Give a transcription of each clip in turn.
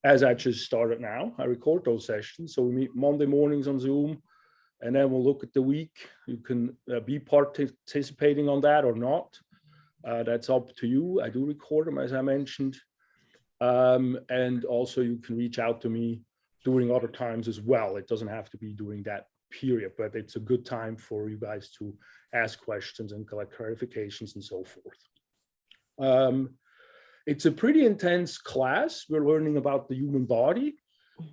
as I just started now. I record those sessions. So we meet Monday mornings on Zoom, and then we'll look at the week. You can be participating on that or not. That's up to you. I do record them, as I mentioned. And also you can reach out to me during other times as well. It doesn't have to be during that period, but it's a good time for you guys to ask questions and collect clarifications and so forth. It's a pretty intense class. We're learning about the human body.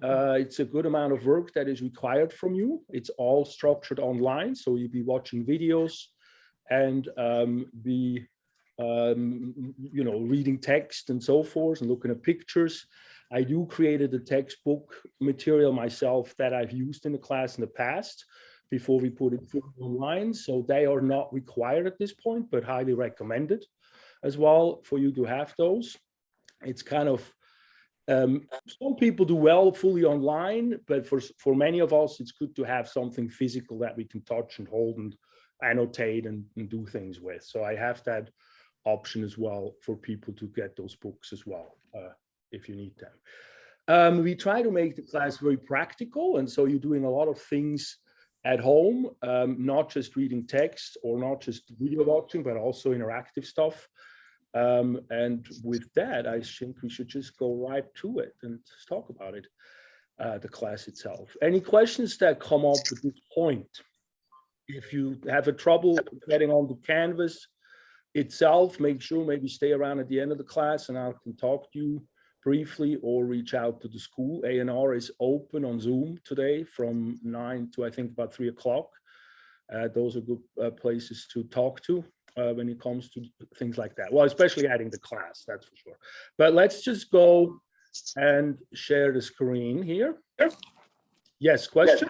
It's a good amount of work that is required from you. It's all structured online, so you'll be watching videos and reading text and so forth and looking at pictures. I do created a textbook material myself that I've used in the class in the past before we put it online. So they are not required at this point, but highly recommended as well for you to have those. It's kind of, some people do well fully online, but for many of us, it's good to have something physical that we can touch and hold and annotate and do things with. So I have that option as well for people to get those books as well, if you need them. We try to make the class very practical, and so you're doing a lot of things at home, not just reading text or not just video watching, but also interactive stuff. And with that, I think we should just go right to it and talk about it, the class itself. Any questions that come up at this point? If you have a trouble getting on the Canvas itself, make sure maybe stay around at the end of the class and I can talk to you briefly, or reach out to the school. A&R is open on Zoom today from 9 to I think about 3 o'clock. Those are good places to talk to when it comes to things like that. Well, especially adding the class, that's for sure. But let's just go and share the screen here. Yes, question?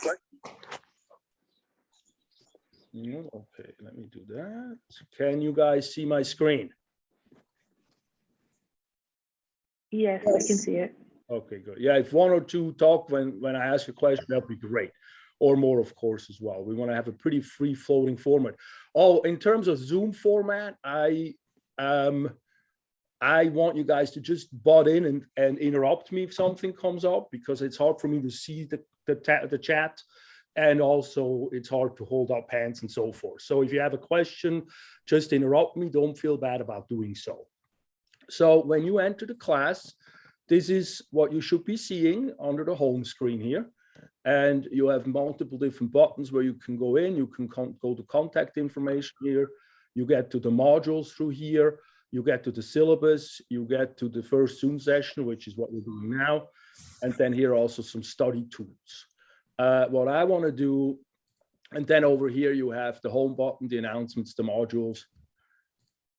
Okay, let me do that. Can you guys see my screen? Yes, I can see it. Okay, good. Yeah, if one or two talk when I ask a question, that'd be great. Or more, of course, as well. We want to have a pretty free-floating format. Oh, in terms of Zoom format, I want you guys to just butt in and interrupt me if something comes up, because it's hard for me to see the chat. And also it's hard to hold up hands and so forth. So if you have a question, just interrupt me. Don't feel bad about doing so. So when you enter the class, this is what you should be seeing under the home screen here. And you have multiple different buttons where you can go in. You can go to contact information here. You get to the modules through here. You get to the syllabus. You get to the first Zoom session, which is what we're doing now. And then here are also some study tools. What I want to do, and then over here you have the home button, the announcements, the modules,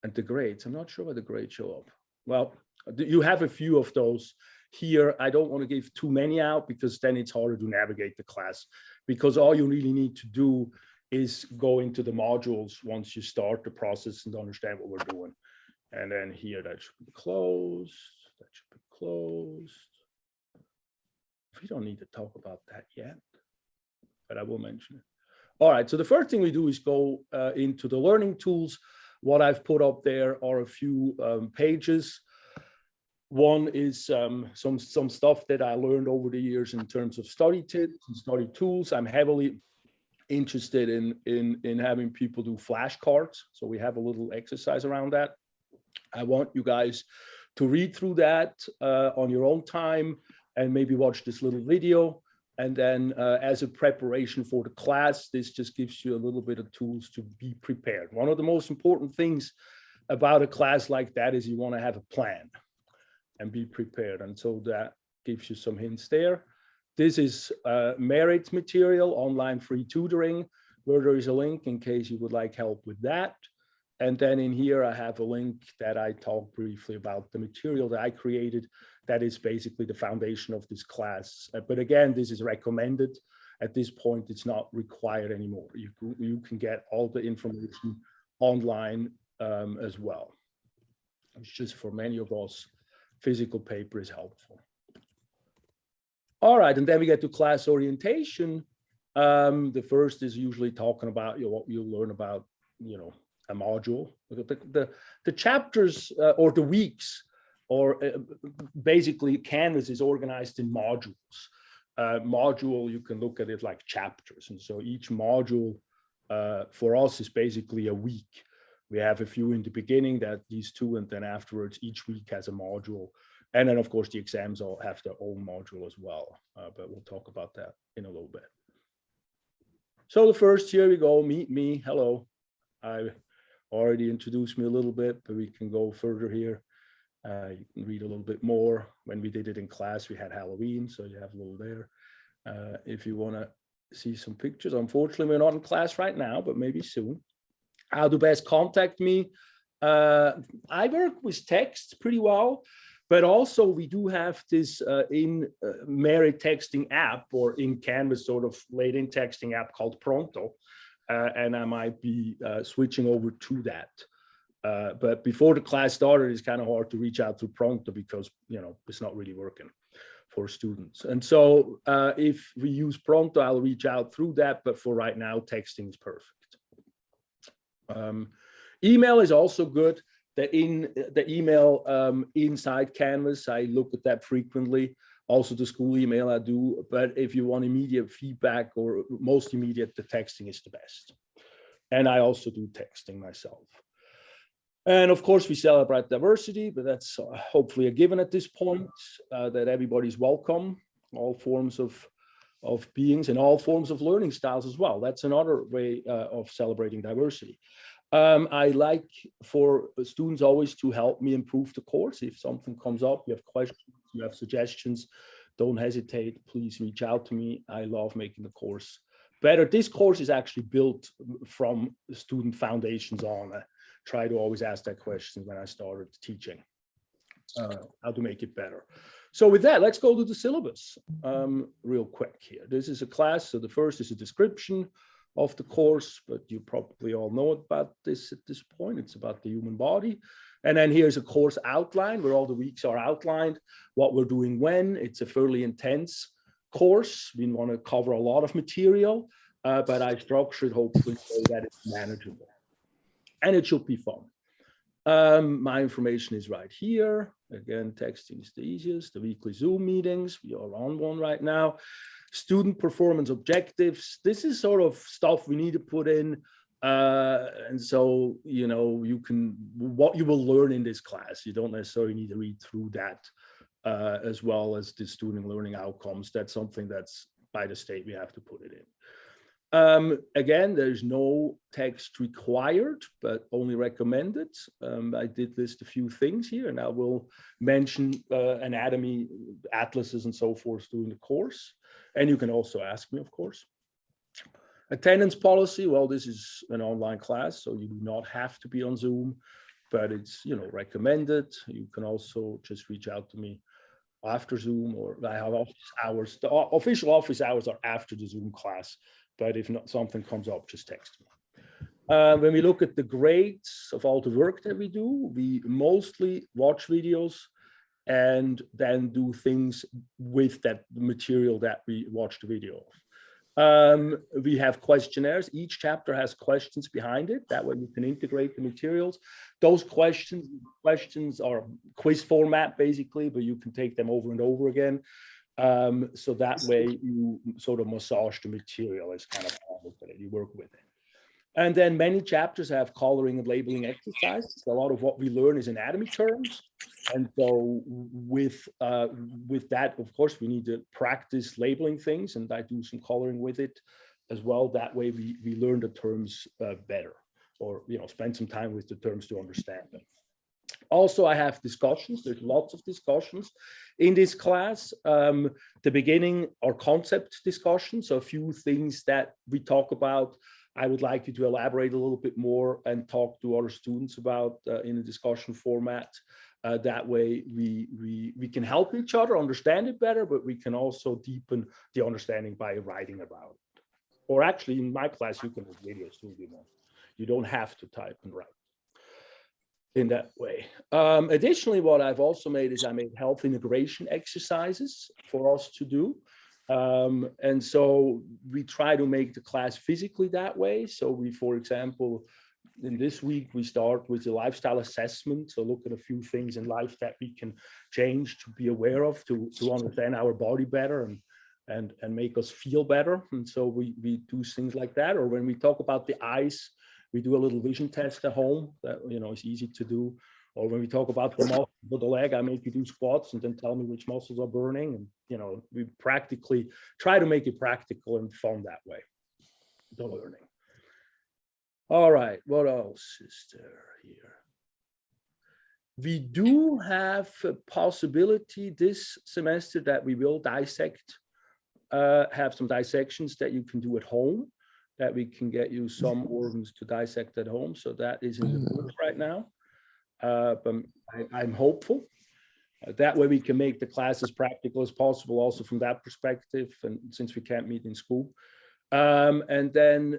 and the grades. I'm not sure where the grades show up. Well, you have a few of those here. I don't want to give too many out because then it's harder to navigate the class, because all you really need to do is go into the modules once you start the process and understand what we're doing. And then here, that should be closed. That should be closed. We don't need to talk about that yet, but I will mention it. All right, so the first thing we do is go into the learning tools. What I've put up there are a few pages. One is some stuff that I learned over the years in terms of study tips and study tools. I'm heavily interested in having people do flashcards. So we have a little exercise around that. I want you guys to read through that on your own time and maybe watch this little video. And then as a preparation for the class, this just gives you a little bit of tools to be prepared. One of the most important things about a class like that is you want to have a plan and be prepared. And so that gives you some hints there. This is merit material, online free tutoring, where there is a link in case you would like help with that. And then in here, I have a link that I talk briefly about the material that I created. That is basically the foundation of this class. But again, this is recommended. At this point, it's not required anymore. You can get all the information online as well. It's just for many of us, physical paper is helpful. All right, and then we get to class orientation. The first is usually talking about what you'll learn about, a module. The chapters or the weeks or basically Canvas is organized in modules. Module, you can look at it like chapters. And so each module for us is basically a week. We have a few in the beginning, that these two, and then afterwards each week has a module. And then of course the exams all have their own module as well, but we'll talk about that in a little bit. So the first, here we go, meet me, hello. I already introduced me a little bit, but we can go further here. You can read a little bit more. When we did it in class, we had Halloween, so you have a little there. If you want to see some pictures, unfortunately, we're not in class right now, but maybe soon. How to best contact me? I work with text pretty well, but also we do have this in-merit texting app, or in Canvas sort of laid-in texting app called Pronto, and I might be switching over to that. But before the class started, it's kind of hard to reach out to Pronto because, you know, it's not really working for students. And so if we use Pronto, I'll reach out through that. But for right now, texting is perfect. Email is also good. The email inside Canvas, I look at that frequently. Also the school email I do. But if you want immediate feedback, or most immediate, the texting is the best. And I also do texting myself. And of course, we celebrate diversity, but that's hopefully a given at this point, that everybody's welcome, all forms of beings and all forms of learning styles as well. That's another way of celebrating diversity. I like for students always to help me improve the course. If something comes up, you have questions, you have suggestions, don't hesitate, please reach out to me. I love making the course better. This course is actually built from student foundations on. Try to always ask that question when I started teaching, how to make it better. So with that, let's go to the syllabus real quick here. This is a class. So the first is a description of the course, but you probably all know about this at this point. It's about the human body. And then here's a course outline where all the weeks are outlined, what we're doing when. It's a fairly intense course. We want to cover a lot of material, but I structured hopefully so that it's manageable. And it should be fun. My information is right here. Again, texting is the easiest. The weekly Zoom meetings, we are on one right now. Student performance objectives. This is sort of stuff we need to put in. And so, you know, you can, what you will learn in this class, you don't necessarily need to read through that, as well as the student learning outcomes. That's something that's by the state, we have to put it in. Again, there's no text required, but only recommended. I did list a few things here, and I will mention anatomy, atlases, and so forth during the course. And you can also ask me, of course. Attendance policy, well, this is an online class, so you do not have to be on Zoom, but it's, you know, recommended. You can also just reach out to me after Zoom, or I have office hours. The official office hours are after the Zoom class. But if not, something comes up, just text me. When we look at the grades of all the work that we do, we mostly watch videos and then do things with that material that we watch the video of. We have questionnaires. Each chapter has questions behind it. That way you can integrate the materials. Those questions are quiz format basically, but you can take them over and over again. So that way you sort of massage the material as kind of that you work with it. And then many chapters have coloring and labeling exercises. A lot of what we learn is anatomy terms. And so with that, of course, we need to practice labeling things, and I do some coloring with it as well. That way we learn the terms better, or, you know, spend some time with the terms to understand them. Also, I have discussions. There's lots of discussions in this class. The beginning are concept discussions, so a few things that we talk about. I would like you to elaborate a little bit more and talk to other students about in a discussion format. That way we can help each other understand it better, but we can also deepen the understanding by writing about it. Or actually, in my class, you can make videos too, you know. You don't have to type and write in that way. Additionally, what I've also made is I made health integration exercises for us to do. And so we try to make the class physically that way. So we, for example, in this week, we start with the lifestyle assessment. So look at a few things in life that we can change, to be aware of, to understand our body better and make us feel better. And so we do things like that. Or when we talk about the eyes, we do a little vision test at home that, you know, is easy to do. Or when we talk about the muscle for the leg, I make you do squats and then tell me which muscles are burning. And, you know, we practically try to make it practical and fun that way, the learning. All right, what else is there here? We do have a possibility this semester that we will dissect, have some dissections that you can do at home, that we can get you some organs to dissect at home. So that is in the works right now. But I'm hopeful. That way we can make the class as practical as possible also from that perspective, and since we can't meet in school. And then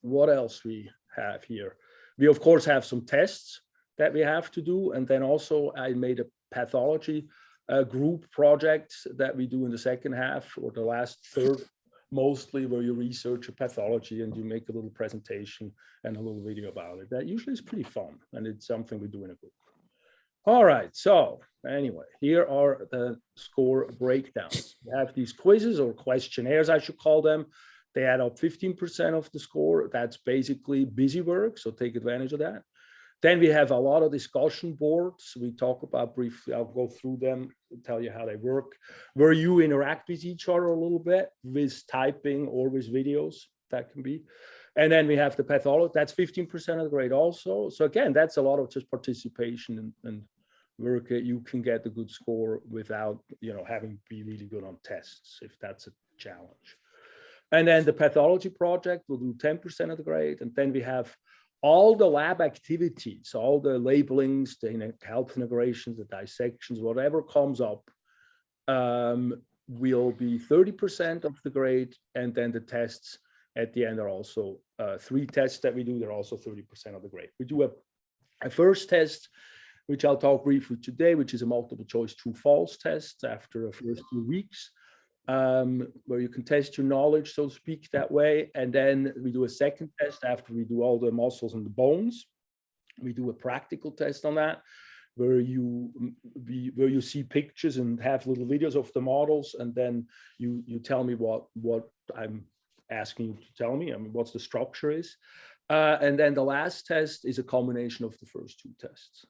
what else we have here? We of course have some tests that we have to do, and then also I made a pathology group project that we do in the second half or the last third, mostly, where you research a pathology and you make a little presentation and a little video about it. That usually is pretty fun, and it's something we do in a group. All right, so anyway, here are the score breakdowns. We have these quizzes or questionnaires, I should call them. They add up 15% of the score. That's basically busy work, so take advantage of that. Then we have a lot of discussion boards. We talk about briefly, I'll go through them, tell you how they work, where you interact with each other a little bit with typing or with videos, that can be. And then we have the pathology, that's 15% of the grade also. So again, that's a lot of just participation and work. You can get a good score without, you know, having to be really good on tests, if that's a challenge. And then the pathology project will do 10% of the grade. And then we have all the lab activities, all the labelings, the health integrations, the dissections, whatever comes up, will be 30% of the grade. And then the tests at the end are also 3 tests that we do. They're also 30% of the grade. We do a first test, which I'll talk briefly today, which is a multiple choice true false test after the first 2 weeks. Where you can test your knowledge, so to speak, that way. And then we do a second test after we do all the muscles and the bones. We do a practical test on that, where you see pictures and have little videos of the models, and then you tell me what I'm asking you to tell me. I mean, what's the structure is. And then the last test is a combination of the first 2 tests.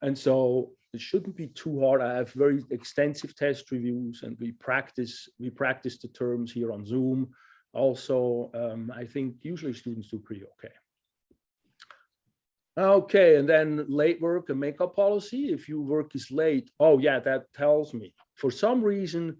And so it shouldn't be too hard. I have very extensive test reviews, and we practice the terms here on Zoom. Also, I think usually students do pretty okay. Okay, and then late work and makeup policy. If your work is late, oh yeah, that tells me. For some reason,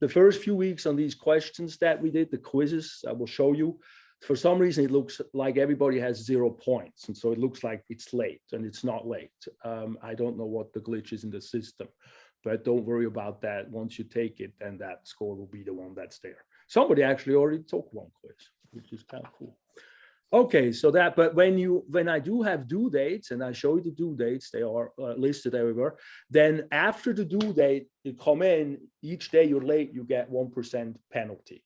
the first few weeks on these questions that we did, the quizzes, I will show you, for some reason, it looks like everybody has 0 points. And so it looks like it's late, and it's not late. I don't know what the glitch is in the system, but don't worry about that. Once you take it, then that score will be the one that's there. Somebody actually already took 1 quiz, which is kind of cool. Okay, so that, but when I do have due dates, and I show you the due dates, they are listed everywhere. Then after the due date, you come in, each day you're late, you get 1% penalty,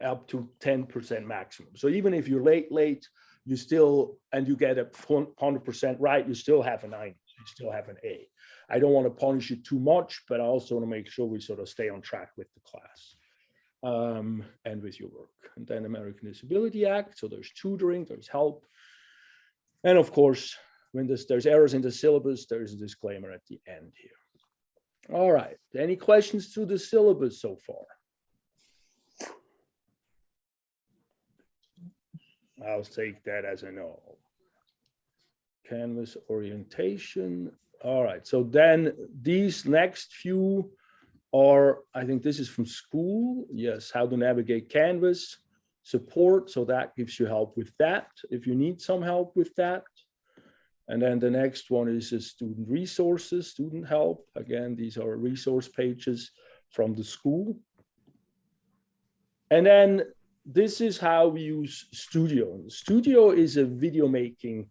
up to 10% maximum. So even if you're late, you still, and you get a 100% right, you still have a 90, you still have an A. I don't want to punish you too much, but I also want to make sure we sort of stay on track with the class and with your work. And then American Disability Act, so there's tutoring, there's help. And of course, when there's errors in the syllabus, there's a disclaimer at the end here. All right, any questions to the syllabus so far? I'll take that as a no. Canvas orientation. All right, so then these next few are, I think this is from school. Yes, how to navigate Canvas, support. So that gives you help with that, if you need some help with that. And then the next one is student resources, student help. Again, these are resource pages from the school. And then this is how we use Studio. Studio is a video making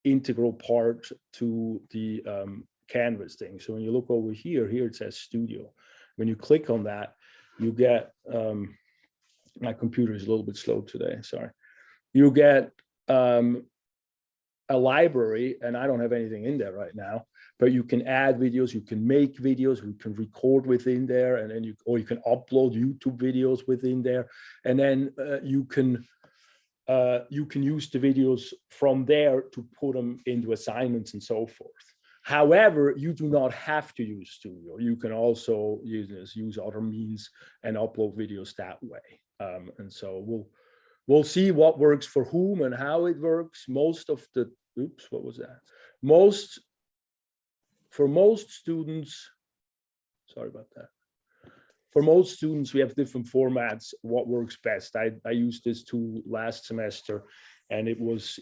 integral part to the Canvas thing. So when you look over here it says Studio. When you click on that, you get, my computer is a little bit slow today, sorry. You get a library, and I don't have anything in there right now, but you can add videos, you can make videos, you can record within there, and then you can upload YouTube videos within there, and then you can use the videos from there to put them into assignments and so forth. However, you do not have to use Studio. You can also use other means and upload videos that way. And so we'll see what works for whom and how it works. Most of the, oops, what was that? For most students, sorry about that. For most students, we have different formats, what works best. I used this tool last semester, and it was,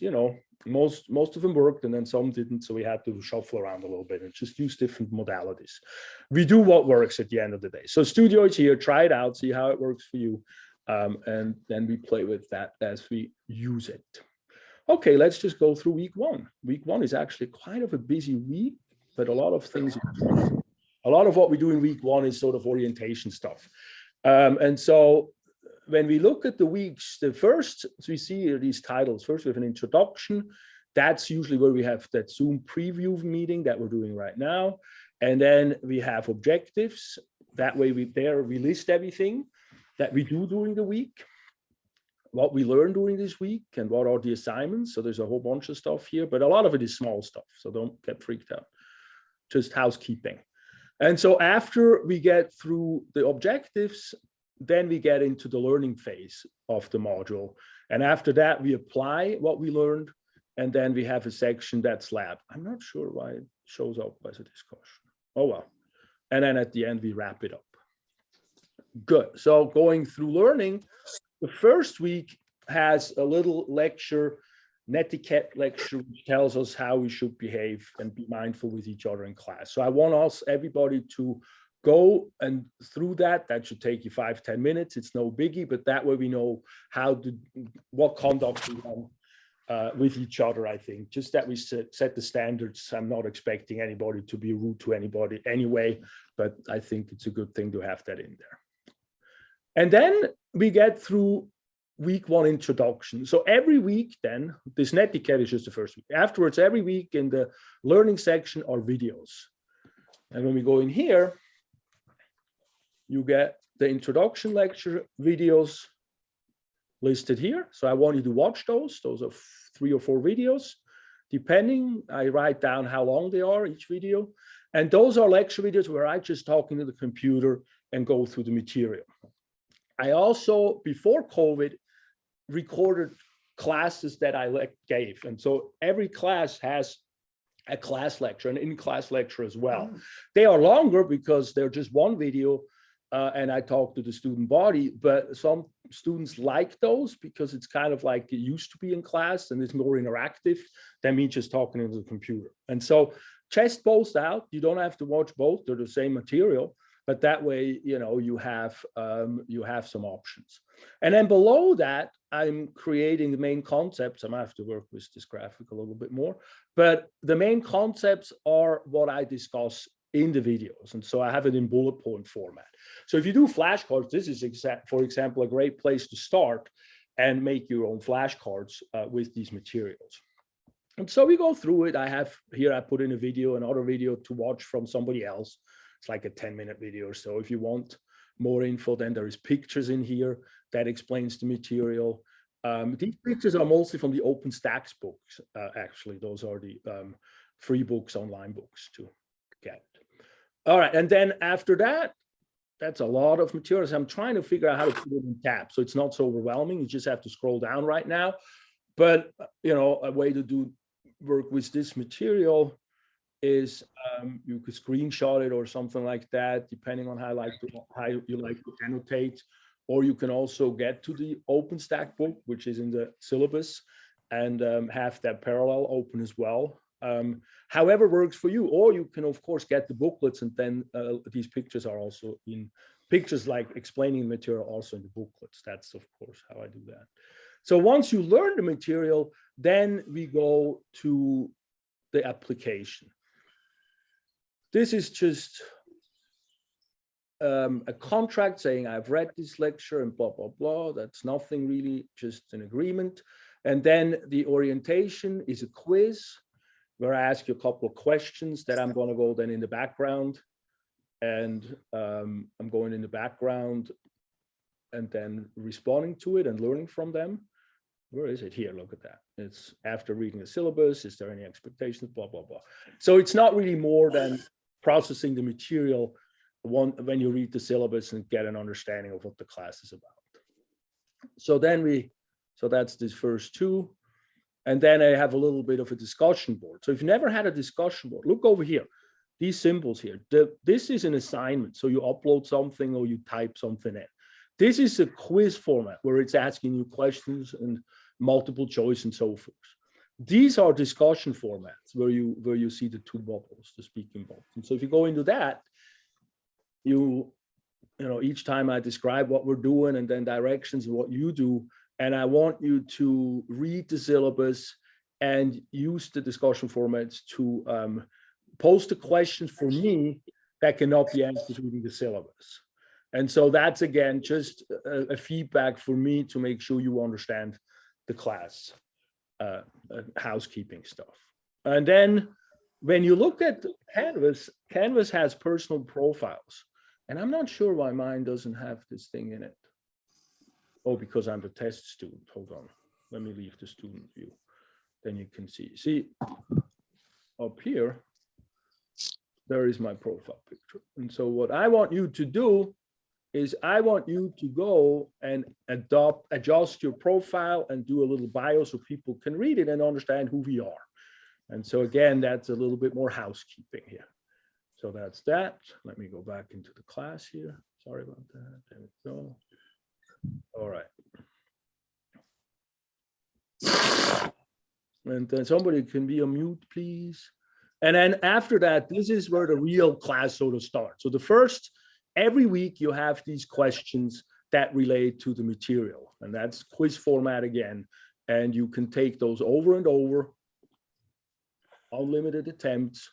most of them worked, and then some didn't, so we had to shuffle around a little bit and just use different modalities. We do what works at the end of the day. So Studio is here, try it out, see how it works for you, and then we play with that as we use it. Okay, let's just go through week one. Week one is actually quite of a busy week, but a lot of things, a lot of what we do in week one is sort of orientation stuff. And so when we look at the weeks, the first, we see these titles. First, we have an introduction. That's usually where we have that Zoom preview meeting that we're doing right now. And then we have objectives. That way we list everything that we do during the week, what we learned during this week, and what are the assignments. So there's a whole bunch of stuff here, but a lot of it is small stuff. So don't get freaked out, just housekeeping. And so after we get through the objectives, then we get into the learning phase of the module. And after that, we apply what we learned. And then we have a section that's lab. I'm not sure why it shows up as a discussion. Oh, well. And then at the end, we wrap it up. Good. So going through learning, the first week has a little lecture, netiquette lecture, which tells us how we should behave and be mindful with each other in class. So I want everybody to go and through that. That should take you 5-10 minutes. It's no biggie, but that way we know what conduct we want with each other. I think just that we set the standards. I'm not expecting anybody to be rude to anybody anyway, but I think it's a good thing to have that in there. And then we get through week one introduction. So every week then, this netiquette is just the first week. Afterwards, every week in the learning section are videos. And when we go in here, you get the introduction lecture videos listed here. So I want you to watch those. Those are 3 or 4 videos. Depending, I write down how long they are, each video. And those are lecture videos where I just talk into the computer and go through the material. I also, before COVID, recorded classes that I gave. And so every class has a class lecture, an in-class lecture as well. They are longer because they're just one video and I talk to the student body, but some students like those because it's kind of like it used to be in class and it's more interactive than me just talking into the computer. And so test both out. You don't have to watch both. They're the same material. But that way, you have some options. And then below that, I'm creating the main concepts. I might have to work with this graphic a little bit more, but the main concepts are what I discuss in the videos. And so I have it in bullet point format. So if you do flashcards, this is, for example, a great place to start and make your own flashcards with these materials. And so we go through it. I put in a video, another video to watch from somebody else. It's like a 10-minute video or so. If you want more info, then there is pictures in here that explains the material. These pictures are mostly from the OpenStax books. Actually, those are the free books, online books to get. All right, and then after that, that's a lot of materials. I'm trying to figure out how to put it in tabs so it's not so overwhelming. You just have to scroll down right now. But a way to work with this material is you could screenshot it or something like that, depending on how you like to annotate. Or you can also get to the OpenStax book, which is in the syllabus, and have that parallel open as well. However works for you. Or you can, of course, get the booklets, and then these pictures are also in pictures, like explaining the material also in the booklets. That's, of course, how I do that. So once you learn the material, then we go to the application. This is just a contract saying I've read this lecture and blah, blah, blah. That's nothing really, just an agreement. And then the orientation is a quiz where I ask you a couple of questions that I'm going to go then in the background. And I'm going in the background and then responding to it and learning from them. Where is it? Here, look at that. It's after reading the syllabus. Is there any expectations? Blah, blah, blah. So it's not really more than processing the material when you read the syllabus and get an understanding of what the class is about. So then so that's these first two. And then I have a little bit of a discussion board. So if you never had a discussion board, look over here. These symbols here. This is an assignment. So you upload something or you type something in. This is a quiz format where it's asking you questions and multiple choice and so forth. These are discussion formats where you see the two bubbles, the speaking bubbles. And so if you go into that, you know, each time I describe what we're doing and then directions and what you do, and I want you to read the syllabus and use the discussion formats to post the questions for me that cannot be answered reading the syllabus. And so that's, again, just a feedback for me to make sure you understand the class housekeeping stuff. And then when you look at Canvas, Canvas has personal profiles. And I'm not sure why mine doesn't have this thing in it. Oh, because I'm the test student. Hold on. Let me leave the student view. Then you can see. See, up here, there is my profile picture. And so what I want you to do is I want you to go and adjust your profile and do a little bio so people can read it and understand who we are. And so again, that's a little bit more housekeeping here. So that's that. Let me go back into the class here. Sorry about that. There we go. All right. And then somebody can be on mute, please. And then after that, this is where the real class sort of starts. So the first, every week you have these questions that relate to the material, and that's quiz format again. And you can take those over and over, unlimited attempts,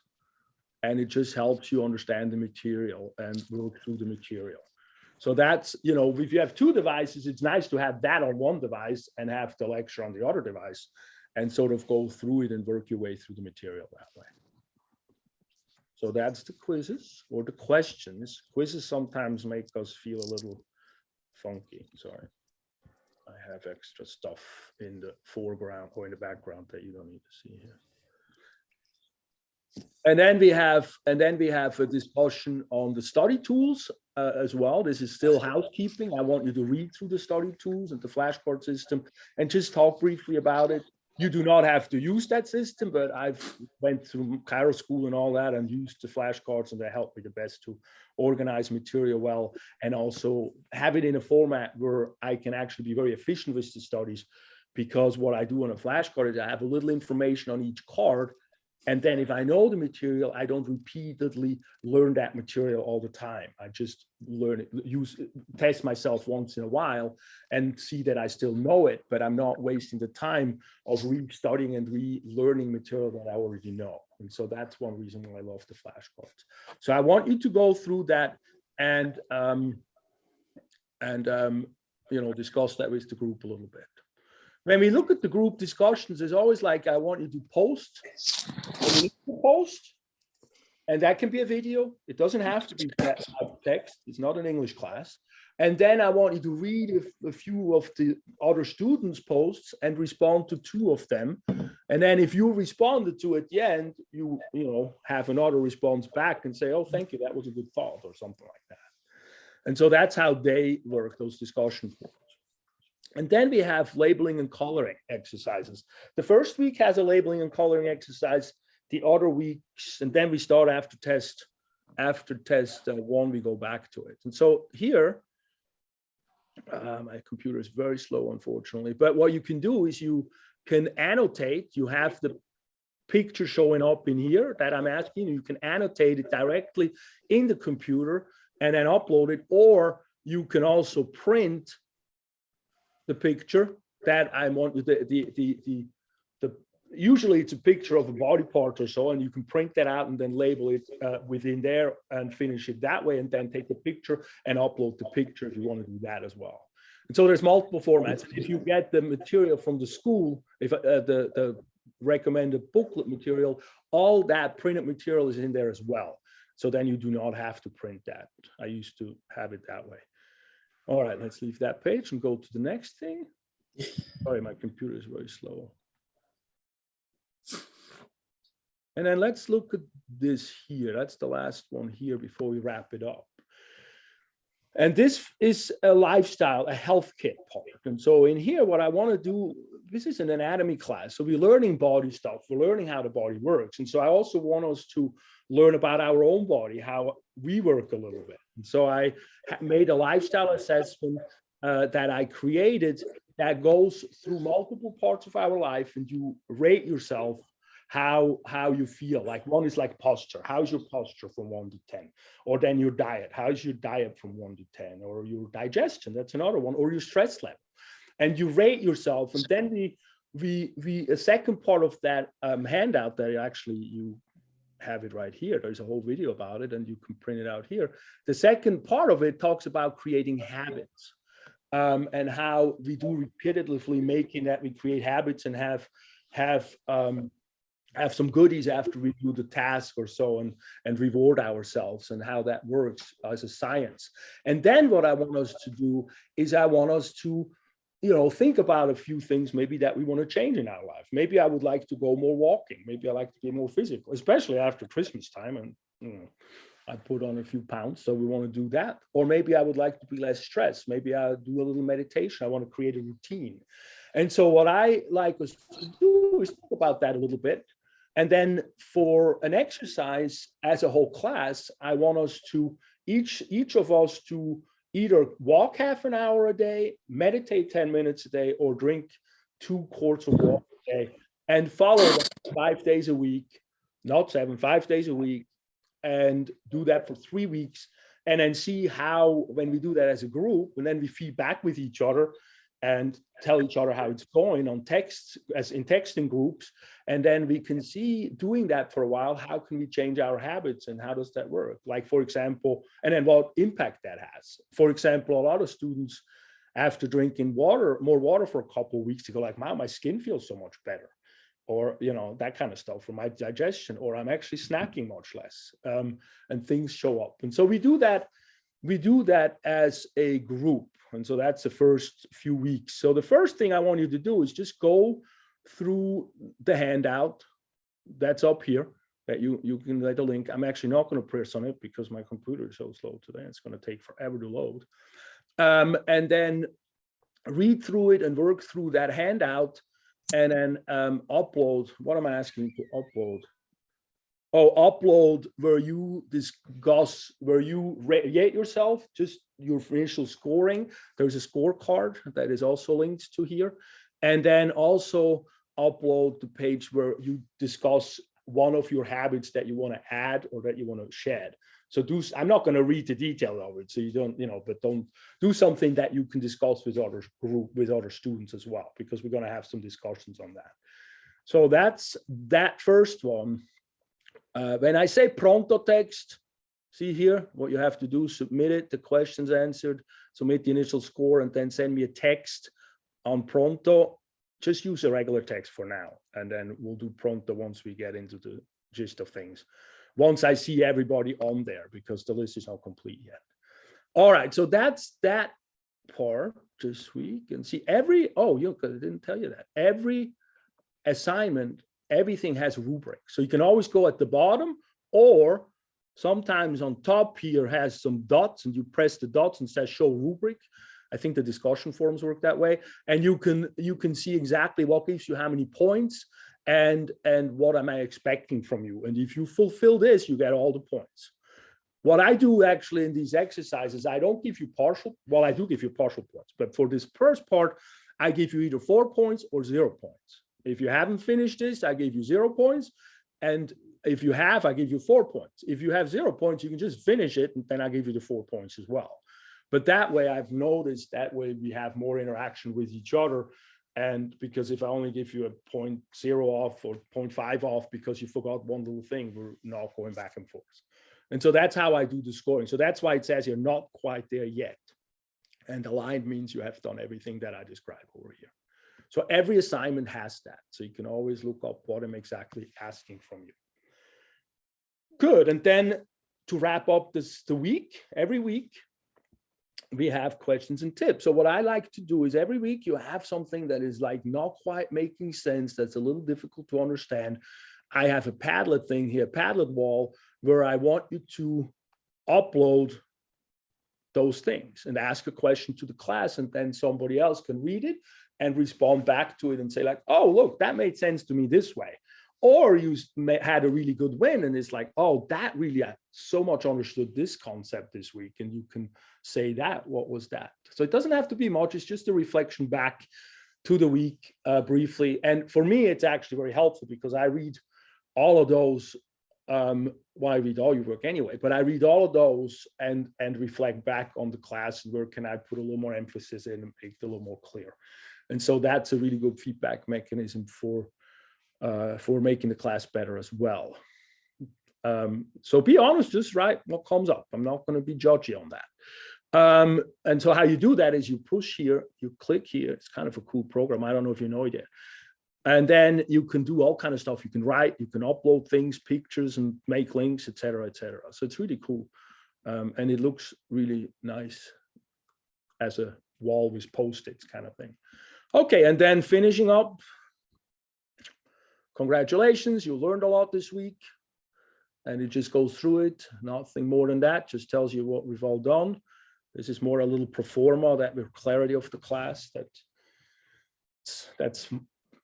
and it just helps you understand the material and work through the material. So that's, you know, if you have two devices, it's nice to have that on one device and have the lecture on the other device and sort of go through it and work your way through the material that way. So that's the quizzes or the questions. Quizzes sometimes make us feel a little funky. Sorry. I have extra stuff in the foreground or in the background that you don't need to see here. And then we have a discussion on the study tools as well. This is still housekeeping. I want you to read through the study tools and the flashcard system and just talk briefly about it. You do not have to use that system, but I've went through Cairo school and all that and used the flashcards, and they help me the best to organize material well and also have it in a format where I can actually be very efficient with the studies, because what I do on a flashcard is I have a little information on each card. And then if I know the material, I don't repeatedly learn that material all the time. I just learn it, test myself once in a while and see that I still know it, but I'm not wasting the time of re-studying and relearning material that I already know. And so that's one reason why I love the flashcards. So I want you to go through that and you know, discuss that with the group a little bit. When we look at the group discussions, it's always like, I want you to post, and that can be a video. It doesn't have to be text. It's not an English class. And then I want you to read a few of the other students' posts and respond to two of them. And then if you responded to at the end, you know, have another response back and say, oh, thank you, that was a good thought, or something like that. And so that's how they work, those discussion forums. And then we have labeling and coloring exercises. The first week has a labeling and coloring exercise. The other weeks, and then we start after test one, we go back to it. And so here, my computer is very slow, unfortunately. But what you can do is you can annotate. You have the picture showing up in here that I'm asking. You can annotate it directly in the computer and then upload it, or you can also print the picture that I want. Usually it's a picture of a body part or so, and you can print that out and then label it within there and finish it that way, and then take the picture and upload the picture if you want to do that as well. And so there's multiple formats. If you get the material from the school, if the recommended booklet material, all that printed material is in there as well. So then you do not have to print that. I used to have it that way. All right, let's leave that page and go to the next thing. Sorry, my computer is very slow. And then let's look at this here. That's the last one here before we wrap it up. And this is a lifestyle, a health kit part. And so in here, what I want to do, this is an anatomy class. So we're learning body stuff. We're learning how the body works. And so I also want us to learn about our own body, how we work a little bit. And so I made a lifestyle assessment that I created that goes through multiple parts of our life, and you rate yourself how you feel. Like one is like posture. How's your posture from 1 to 10? Or then your diet. How's your diet from 1 to 10? Or your digestion, that's another one. Or your stress level. And you rate yourself. And then a second part of that handout that actually you have it right here. There's a whole video about it and you can print it out here. The second part of it talks about creating habits and how we do repetitively making that we create habits and have some goodies after we do the task or so and reward ourselves and how that works as a science. And then what I want us to do is I want us to, think about a few things maybe that we want to change in our life. Maybe I would like to go more walking. Maybe I like to be more physical, especially after Christmas time. And I put on a few pounds, so we want to do that. Or maybe I would like to be less stressed. Maybe I'll do a little meditation. I want to create a routine. And so what I like us to do is talk about that a little bit. And then for an exercise as a whole class, I want us to, each of us to either walk half an hour a day, meditate 10 minutes a day, or drink 2 quarts of water a day, and follow that 5 days a week, not 7, 5 days a week, and do that for 3 weeks, and then see how, when we do that as a group, and then we feed back with each other and tell each other how it's going on texts, as in texting groups. And then we can see, doing that for a while, how can we change our habits and how does that work? Like, for example, and then what impact that has. For example, a lot of students, after drinking more water for a couple of weeks, they go like, wow, my skin feels so much better. Or, that kind of stuff for my digestion, or I'm actually snacking much less, and things show up. And so we do that as a group. And so that's the first few weeks. So the first thing I want you to do is just go through the handout that's up here that you can get a link. I'm actually not going to press on it because my computer is so slow today. It's going to take forever to load. And then read through it and work through that handout, and then upload. What am I asking to upload? Oh, upload where you discuss, where you rate yourself, just your initial scoring. There's a scorecard that is also linked to here. And then also upload the page where you discuss one of your habits that you want to add or that you want to shed. So I'm not going to read the detail of it, so you don't, but don't do something that you can discuss with other students as well, because we're going to have some discussions on that. So that's that first one. When I say pronto text, see here what you have to do: submit it, the questions answered, submit the initial score, and then send me a text on pronto. Just use a regular text for now, and then we'll do pronto once we get into the gist of things. Once I see everybody on there, because the list is not complete yet. All right, so that's that part this week. And see I didn't tell you that. Every assignment, everything has a rubric. So you can always go at the bottom, or sometimes on top here has some dots, and you press the dots and says show rubric. I think the discussion forums work that way. And you can see exactly what gives you how many points and what am I expecting from you. And if you fulfill this, you get all the points. What I do actually in these exercises, I don't give you partial. Well, I do give you partial points, but for this first part, I give you either 4 points or 0 points. If you haven't finished this, I give you 0 points. And if you have, I give you 4 points. If you have 0 points, you can just finish it, and then I give you the 4 points as well. But that way, I've noticed that way we have more interaction with each other. And because if I only give you a 0.0 off or 0.5 off because you forgot one little thing, we're not going back and forth. And so that's how I do the scoring. So that's why it says you're not quite there yet. And aligned means you have done everything that I described over here. So every assignment has that. So you can always look up what I'm exactly asking from you. Good. And then to wrap up the week, every week, we have questions and tips. So what I like to do is every week you have something that is like not quite making sense, that's a little difficult to understand. I have a Padlet thing here, Padlet wall, where I want you to upload those things and ask a question to the class, and then somebody else can read it and respond back to it and say like, oh, look, that made sense to me this way. Or you had a really good win and it's like, oh, that really, I so much understood this concept this week. And you can say that, what was that? So it doesn't have to be much. It's just a reflection back to the week briefly. And for me, it's actually very helpful because I read all of those. Well, I read all your work anyway, but I read all of those and reflect back on the class. Where can I put a little more emphasis in and make it a little more clear? And so that's a really good feedback mechanism for making the class better as well. So be honest, just write what comes up. I'm not going to be judgy on that. And so how you do that is you push here, you click here. It's kind of a cool program. I don't know if you know it yet. And then you can do all kind of stuff. You can write, you can upload things, pictures, and make links, et cetera, et cetera. So it's really cool. And it looks really nice as a wall with Post-its kind of thing. Okay, and then finishing up, congratulations, you learned a lot this week. And it just goes through it, nothing more than that, just tells you what we've all done. This is more a little pro forma, that with clarity of the class. That's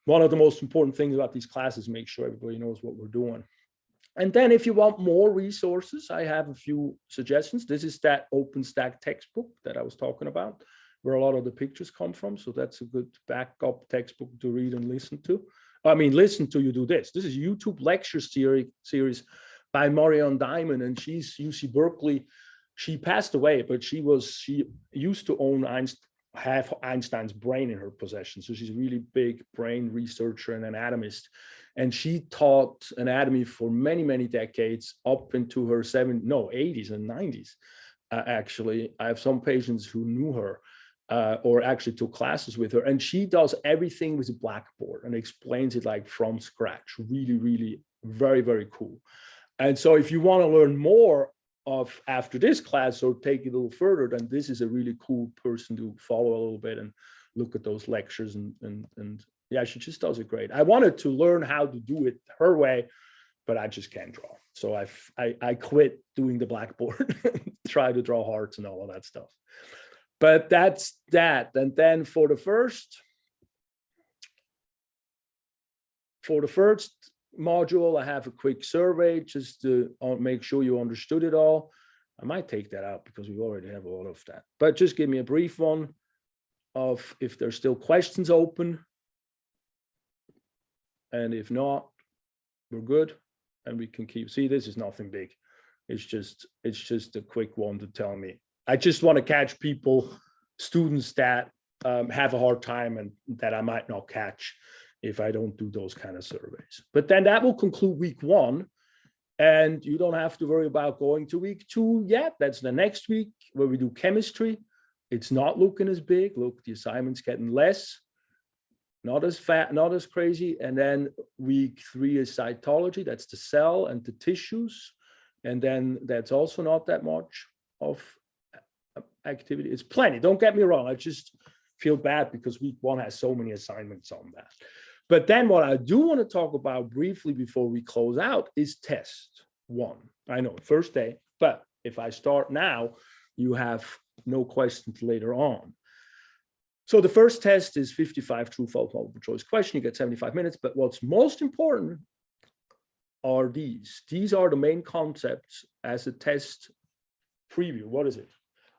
one of the most important things about these classes, make sure everybody knows what we're doing. And then if you want more resources, I have a few suggestions. This is that OpenStack textbook that I was talking about, where a lot of the pictures come from. So that's a good backup textbook to read and listen to. I mean, listen to you do this. This is a YouTube lecture series by Marianne Diamond, and she's UC Berkeley. She passed away, but she used to own have Einstein's brain in her possession. So she's a really big brain researcher and anatomist. And she taught anatomy for many, many decades up into her 80s and 90s. Actually, I have some patients who knew her or actually took classes with her. And she does everything with a blackboard and explains it like from scratch. Really, really very, very cool. And so if you want to learn more of after this class or take it a little further, then this is a really cool person to follow a little bit and look at those lectures. And yeah, she just does it great. I wanted to learn how to do it her way, but I just can't draw. So I quit doing the blackboard, try to draw hearts and all of that stuff. But that's that. And then for the first module, I have a quick survey just to make sure you understood it all. I might take that out because we already have a lot of that, but just give me a brief one of if there's still questions open. And if not, we're good and we can keep, see, this is nothing big. It's just a quick one to tell me. I just want to catch students that have a hard time and that I might not catch if I don't do those kind of surveys. But then that will conclude week 1. And you don't have to worry about going to week 2 yet. That's the next week where we do chemistry. It's not looking as big. Look, the assignment's getting less, not as fat, not as crazy. And then week 3 is cytology. That's the cell and the tissues. And then that's also not that much of activity. It's plenty. Don't get me wrong. I just feel bad because week 1 has so many assignments on that. But then what I do want to talk about briefly before we close out is test 1. I know, first day, but if I start now, you have no questions later on. So the first test is 55 true, false, multiple choice question. You get 75 minutes, but what's most important are these. These are the main concepts as a test preview. What is it?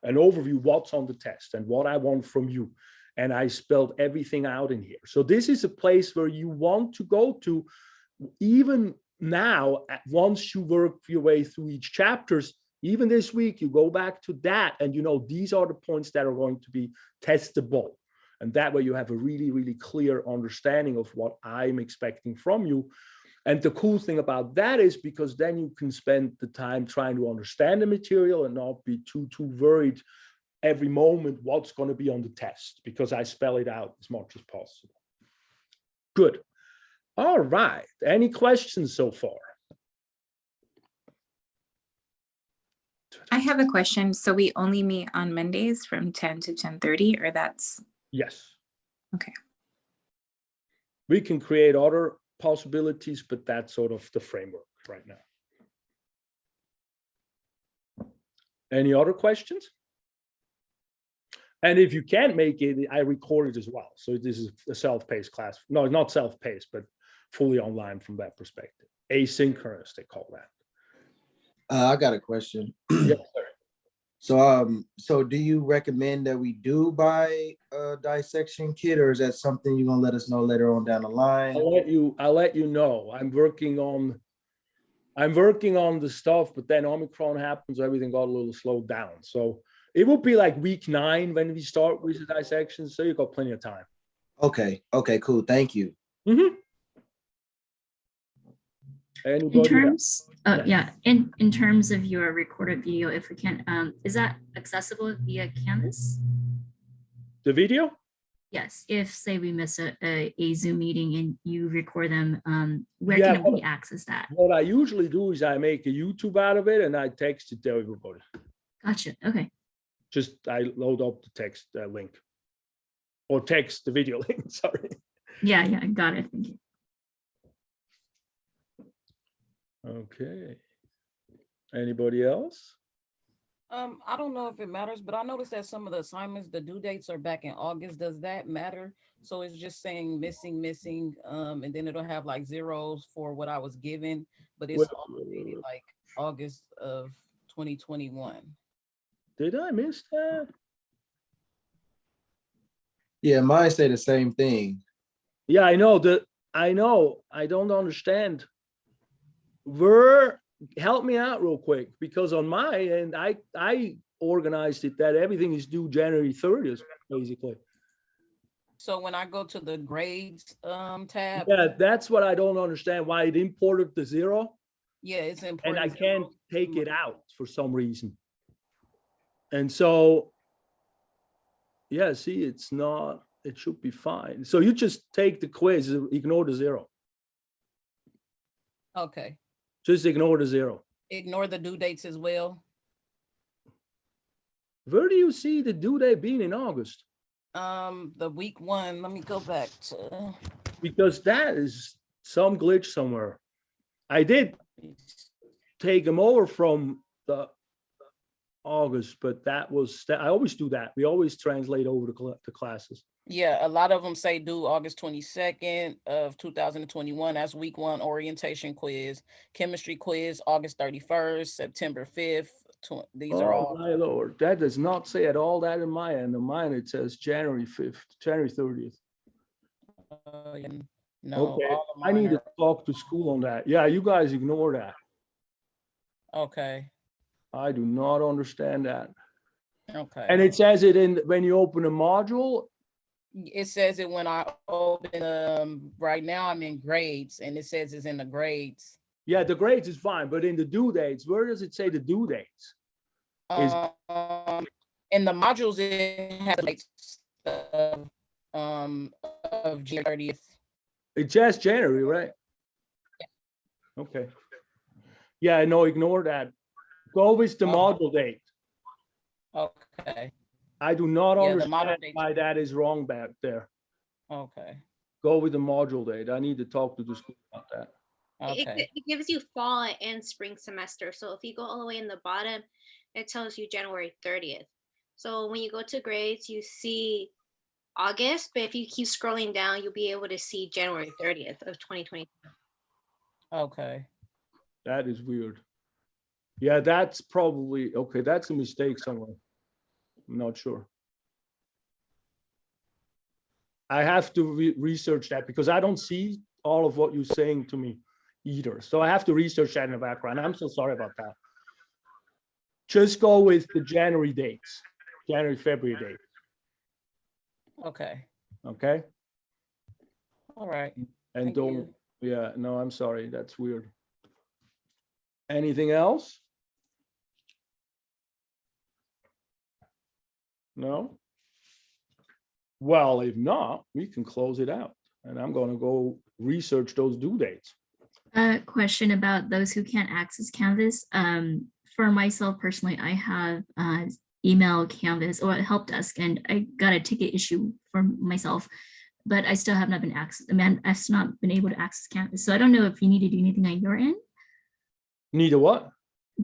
An overview, what's on the test and what I want from you. And I spelled everything out in here. So this is a place where you want to go to even now, once you work your way through each chapters, even this week, you go back to that and you know, these are the points that are going to be testable. And that way you have a really, really clear understanding of what I'm expecting from you. And the cool thing about that is because then you can spend the time trying to understand the material and not be too worried every moment what's going to be on the test, because I spell it out as much as possible. Good. All right. Any questions so far? I have a question. So we only meet on Mondays from 10 to 10:30, or that's Yes. okay. We can create other possibilities, but that's sort of the framework right now. Any other questions? And if you can't make it, I record it as well. So this is a self-paced class. No, not self-paced, but fully online from that perspective. Asynchronous, they call that. I got a question. Yes, sir. So do you recommend that we do buy a dissection kit, or is that something you're gonna let us know later on down the line? I'll let you know. I'm working on the stuff, but then Omicron happens, everything got a little slowed down. So it will be like week 9 when we start with the dissection. So you got plenty of time. Okay, cool. Thank you. Mm-hmm. In terms, in terms of your recorded video, if we can, is that accessible via Canvas? The video? Yes, if say we miss a Zoom meeting and you record them, where Yeah, can we access that? What I usually do is I make a YouTube out of it and I text it to everybody. Gotcha. Okay. Just I load up the text link, or text the video link. Sorry. Yeah, got it. Thank you. Okay. Anybody else? I don't know if it matters, but I noticed that some of the assignments, the due dates are back in August. Does that matter? So it's just saying missing, and then it'll have like zeros for what I was given, but it's dated like August of 2021. Did I miss that? Yeah, mine say the same thing. Yeah, I know that. I know. I don't understand. Help me out real quick, because on my end, I organized it that everything is due January 30th, basically. So when I go to the grades tab, Yeah, that's what I don't understand, why it imported the 0. yeah, it's And important. I can't take it out for some reason. And so, yeah, see, it's not, it should be fine. So you just take the quiz, ignore the 0. Okay. Just ignore the 0. Ignore the due dates as well. Where do you see the due date being in August? The week 1, let me go back to. Because that is some glitch somewhere. I did take them over from the August, but that I always do that. We always translate over the classes. Yeah, a lot of them say due August 22nd of 2021. That's week 1 orientation quiz. Chemistry quiz, August 31st, September 5th. These are all. My Lord, that does not say at all that in my end. In mine, it says January 5th, January 30th. No, okay, all of I need mine to talk to school on that. Yeah, you guys ignore that. Okay. I do not understand that. Okay. And it says it in when you open a module. It says it when I open, right now I'm in grades, and it says it's in the grades. Yeah, the grades is fine, but in the due dates, where does it say the due dates? In the modules, it has dates of January 30th. It's just January, right? Yeah. Okay. Yeah, no, ignore that. Go with the module date. Okay. I do not understand date. why that is wrong back there. Okay. Go with the module date. I need to talk to the school about that. Okay. It gives you fall and spring semester. So if you go all the way in the bottom, it tells you January 30th. So when you go to grades, you see August, but if you keep scrolling down, you'll be able to see January 30th of 2020. Okay. That is weird. Yeah, that's probably, okay, that's a mistake somewhere. I'm not sure. I have to research that, because I don't see all of what you're saying to me either. So I have to research that in the background. I'm so sorry about that. Just go with the January dates, January, February dates. Okay. Okay. All right. And Thank don't, you. yeah, no, I'm sorry. That's weird. Anything else? No? Well, if not, we can close it out. And I'm going to go research those due dates. Question about those who can't access Canvas. For myself personally, I have email Canvas or help desk, and I got a ticket issue for myself, but I still have not been I've still not been able to access Canvas. So I don't know if you need to do anything on your end. Need a what?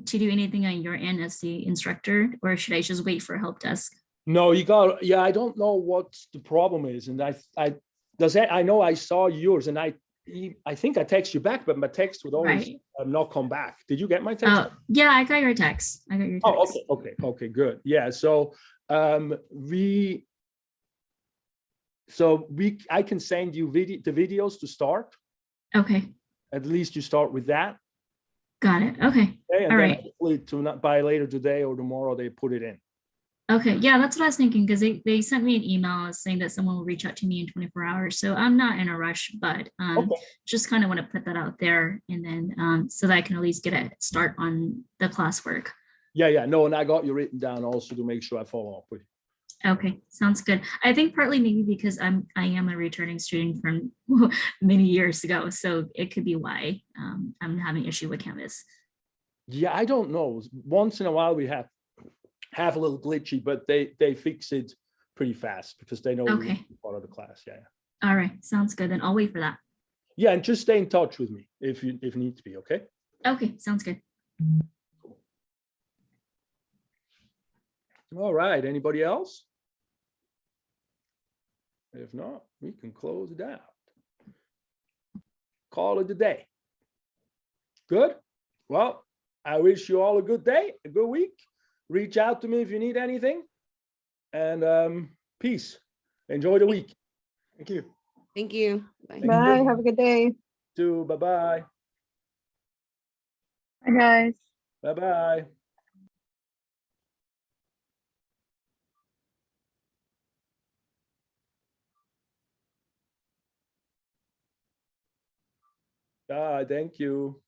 To do anything on your end as the instructor, or should I just wait for help desk? No, you got, yeah, I don't know what the problem is. And I know I saw yours, and I think I text you back, but my text would always not come back. Did you get my text? Oh, yeah, I got your text. Oh, okay, good. Yeah, so I can send you the videos to start. Okay, At least you start with that. got it. Okay, Okay, and all then right. hopefully by later today or tomorrow they put it in. Okay, yeah, that's what I was thinking, because they sent me an email saying that someone will reach out to me in 24 hours. So I'm not in a rush, but just kind of want to put that out there, and then so that I can at least get a start on the classwork. Yeah, no, and I got you written down also to make sure I follow up with you. Okay, sounds good. I think partly maybe because I am a returning student from many years ago, so it could be why I'm having issue with Canvas. Yeah, I don't know. Once in a while we have a little glitchy, but they fix it pretty fast because they know we're part of the class. Yeah. All right, sounds good. Then I'll wait for that. Yeah, and just stay in touch with me if need to be. Okay. Okay, sounds good. All right. Anybody else? If not, we can close it out. Call it a day. Good. Well, I wish you all a good day, a good week. Reach out to me if you need anything. And peace. Enjoy the week. Thank you. Thank you. Bye. Bye. Have a good day. Bye-bye. Bye, guys. Bye-bye. Thank you.